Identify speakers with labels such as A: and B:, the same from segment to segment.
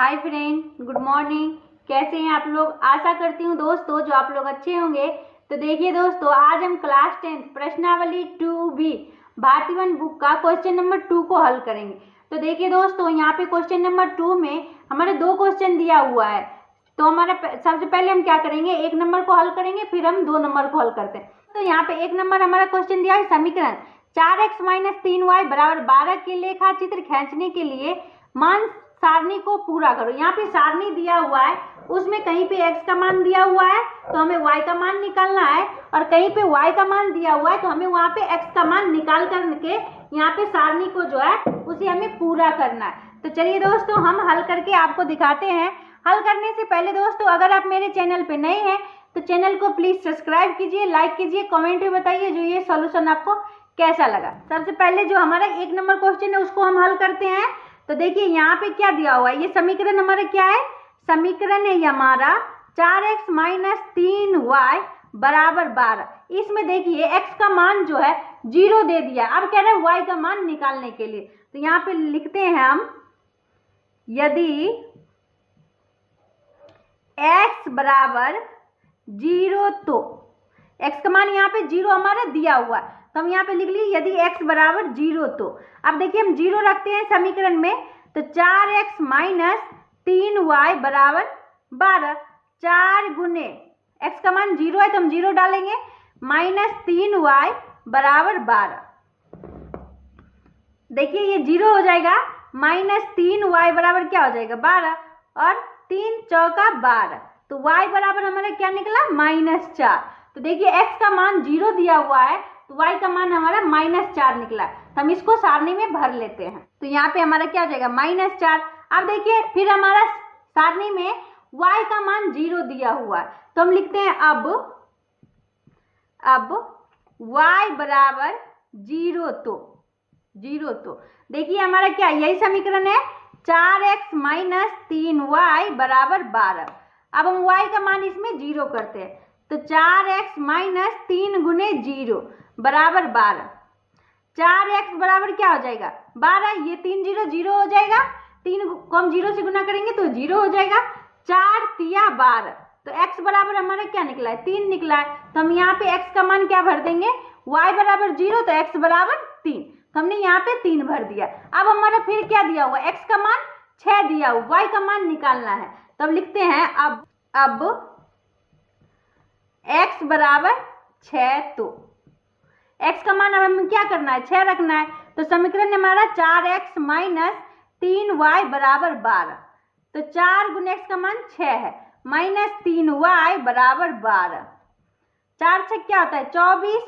A: Hi friend, good morning. कैसे हैं आप लोग? आशा करती हूँ दोस्तों जो आप लोग अच्छे होंगे। तो देखिए दोस्तों, आज हम क्लास 10 प्रश्नावली 2B भारतीय वन बुक का क्वेश्चन नंबर 2 को हल करेंगे। तो देखिए दोस्तों, यहाँ पे क्वेश्चन नंबर 2 में हमारे दो क्वेश्चन दिया हुआ है। तो हमारा सबसे पहले हम क्या करेंगे, एक नंबर को हल करेंगे, फिर हम 2 नंबर को हल करते हैं। तो यहाँ पे एक नंबर हमारा क्वेश्चन दिया है, समीकरण 4x - 3y बराबर 12 के लेखा चित्र खींचने के लिए मान सारणी को पूरा करो। यहाँ पे सारणी दिया हुआ है, उसमें कहीं पे x का मान दिया हुआ है तो हमें y का मान निकालना है, और कहीं पे y का मान दिया हुआ है तो हमें वहां पे x का मान निकाल करके यहाँ पे सारणी को जो है उसे हमें पूरा करना है। तो चलिए दोस्तों, हम हल करके आपको दिखाते हैं। हल करने से पहले दोस्तों, अगर आप मेरे चैनल पे नए हैं तो चैनल को प्लीज सब्सक्राइब कीजिए, लाइक कीजिए, कमेंट में बताइए जो ये सॉल्यूशन आपको कैसा लगा। सबसे पहले जो हमारा एक नंबर क्वेश्चन है उसको हम हल करते हैं। तो देखिए यहाँ पे क्या दिया हुआ है, ये समीकरण हमारा क्या है, समीकरण है हमारा 4x - 3y बराबर 12। इसमें देखिए x का मान जो है 0 दे दिया, अब कह रहे हैं y का मान निकालने के लिए। तो यहाँ पे लिखते हैं हम, यदि x बराबर 0 तो x का मान यहाँ पे 0 हमारा दिया हुआ है, तो हम यहाँ पे लिख लिए यदि x बराबर 0 तो। अब देखिए हम 0 रखते हैं समीकरण में, तो 4x - 3y बराबर 12। 4 गुने x का मान 0 है तो हम 0 डालेंगे, -3y बराबर 12। देखिए ये 0 हो जाएगा, -3y बराबर क्या हो जाएगा 12, और 3 चौका 12, तो y बराबर हमारा क्या निकला -4। तो देखिए x का मान 0 दिया हुआ है तो y का मान हमारा -4 निकला। तो हम इसको सारणी में भर लेते हैं। तो यहाँ पे हमारा क्या हो जाएगा -4। अब देखिए फिर हमारा सारणी में y का मान 0 दिया हुआ है, तो हम लिखते हैं अब y बराबर 0 तो देखिए हमारा क्या, यही समीकरण है 4x - 3y बराबर 12। अब हम y का मान इसमें 0 करते हैं, तो 4x - 3 गुने 0 बराबर 12। 4x बराबर क्या हो जाएगा 12, ये 3 0 0 हो जाएगा, 3 को हम 0 से गुना करेंगे तो 0 हो जाएगा। 4 तिया 12, तो x बराबर हमारा क्या निकला है 3 निकला है। तो हम यहाँ पे x का मान क्या भर देंगे, y बराबर 0 तो x बराबर 3, तो हमने यहाँ पे 3 भर दिया। अब हमारा फिर क्या दिया हुआ, x का मान 6 दिया हुआ, y का मान निकालना है। तो हम लिखते हैं अब x बराबर 6, तो x का मान अब हमें क्या करना है 6 रखना है। तो समीकरण हमारा 4x - 3y बराबर 12, तो 4 गुने x का मान 6 है, -3y बराबर 12। 4 6 क्या होता है 24,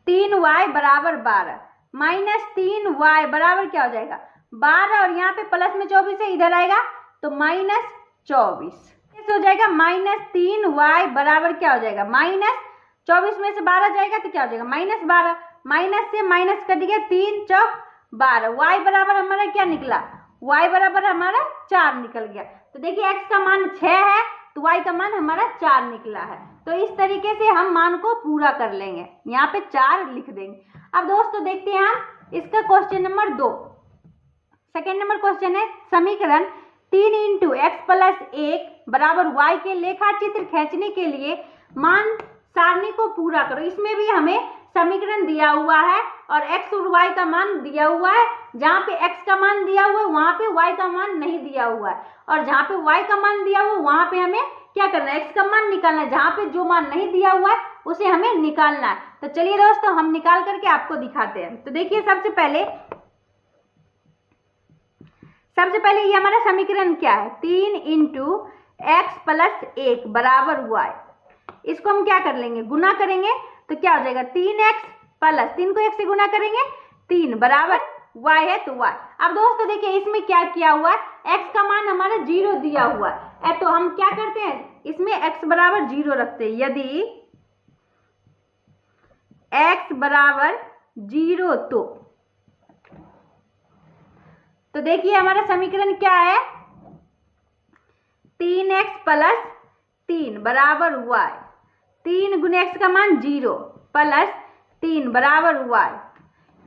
A: -3y बराबर 12, -3y बराबर क्या हो जाएगा 12, और यहाँ पे प्लस में 24 है, इधर आएगा तो -24 हो जाएगा। -3y बराबर क्या हो जाएगा 24 में से 12 जाएगा तो क्या हो जाएगा -12, माइनस से माइनस कट गया, 3 चौक 12। y बराबर हमारा क्या निकला, y बराबर हमारा 4 निकल गया। तो देखिए x का मान 6 है तो y का मान हमारा 4 निकला है। तो इस तरीके से हम मान को पूरा कर लेंगे, यहाँ पे 4 लिख देंगे। अब दोस्तों देखते हैं हम इसका question number 2। Second number question है, समीकरण 3 × x + 1 बराबर y के लेखा चित्र खींचने के लिए मान सारणी को पूरा करो। इसमें भी हमें समीकरण दिया हुआ है और x और y का मान दिया हुआ है। जहाँ पे x का मान दिया हुआ है वहां पे y का मान नहीं दिया हुआ है, और जहाँ पे y का मान दिया हुआ है वहां पे हमें क्या करना है, x का मान निकालना है। जहाँ पे जो मान नहीं दिया हुआ है उसे हमें निकालना है। तो चलिए दोस्तों, हम निकाल करके आपको दिखाते हैं। तो देखिए सबसे पहले ये हमारा समीकरण क्या है, 3 × x + 1 बराबर y। इसको हम क्या कर लेंगे, गुना करेंगे, तो क्या हो जाएगा 3x + 3 को 1 से गुना करेंगे 3 बराबर y है तो y। अब दोस्तों देखिए इसमें क्या किया हुआ है, x का मान हमारा 0 दिया हुआ है, तो हम क्या करते हैं इसमें x बराबर 0 रखते हैं। यदि x बराबर 0 तो देखिए हमारा समीकरण क्या है, 3x + 3 बराबर y। 3 गुने x का मान 0 + 3 बराबर y।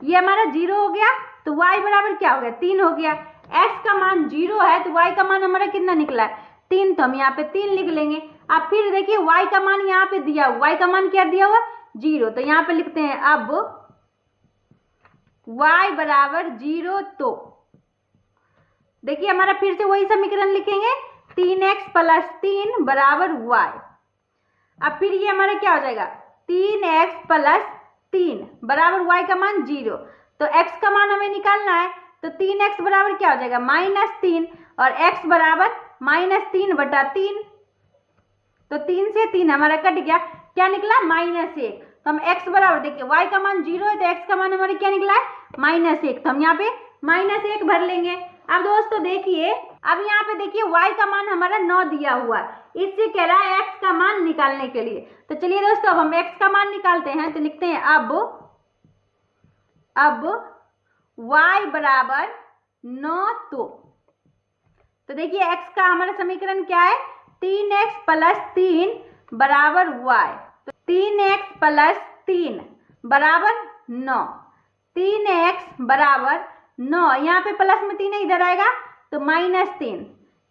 A: ये हमारा 0 हो गया तो y बराबर क्या हो गया 3 हो गया। x का मान 0 है तो y का मान हमारा कितना निकला है 3, तो हम यहाँ पे 3 लिख लेंगे। अब फिर देखिए y का मान यहाँ पे दिया हुआ, y का मान क्या दिया हुआ 0, तो यहाँ पे लिखते हैं अब y बराबर 0। तो देखिए हमारा फिर से वही समीकरण लिखेंगे 3x प्लस 3 बराबर y। अब फिर ये हमारा क्या हो जाएगा 3x प्लस 3 बराबर y का मान 0, तो x का मान हमें निकालना है, तो 3x बराबर क्या हो जाएगा -3 और x बराबर -3/3, तो 3 से 3 हमारा कट गया, क्या निकला -1। तो हम x बराबर देखिए y का मान 0 है तो x का मान हमारे क्या निकला है -1, तो हम यहाँ पे -1 भर लेंगे। अब दोस्तों देखिए अब यहाँ पे देखिए y का मान हमारा 9 दिया हुआ है, इससे कह रहा है x का मान निकालने के लिए। तो चलिए दोस्तों अब हम x का मान निकालते हैं, तो लिखते हैं अब y बराबर 9। तो देखिए x का हमारा समीकरण क्या है 3x प्लस 3 बराबर y, तो 3x प्लस 3 बराबर 9, 3x बराबर 9, यहाँ पे प्लस में 3 इधर आएगा तो -3,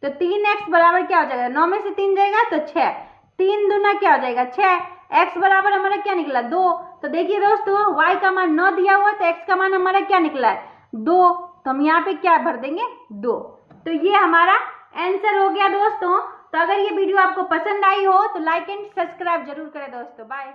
A: तो 3x बराबर क्या हो जाएगा 9 में से 3 जाएगा तो 6, 3 दूना क्या हो जाएगा 6, x बराबर हमारा क्या निकला 2। तो देखिए दोस्तों y का मान 9 दिया हुआ तो x का मान हमारा क्या निकला है 2, तो हम यहाँ पे क्या भर देंगे 2। तो ये हमारा आंसर हो गया दोस्तों। तो अगर ये वीडियो आपको पसंद आई हो तो लाइक एंड सब्सक्राइब जरूर करें दोस्तों। बाय।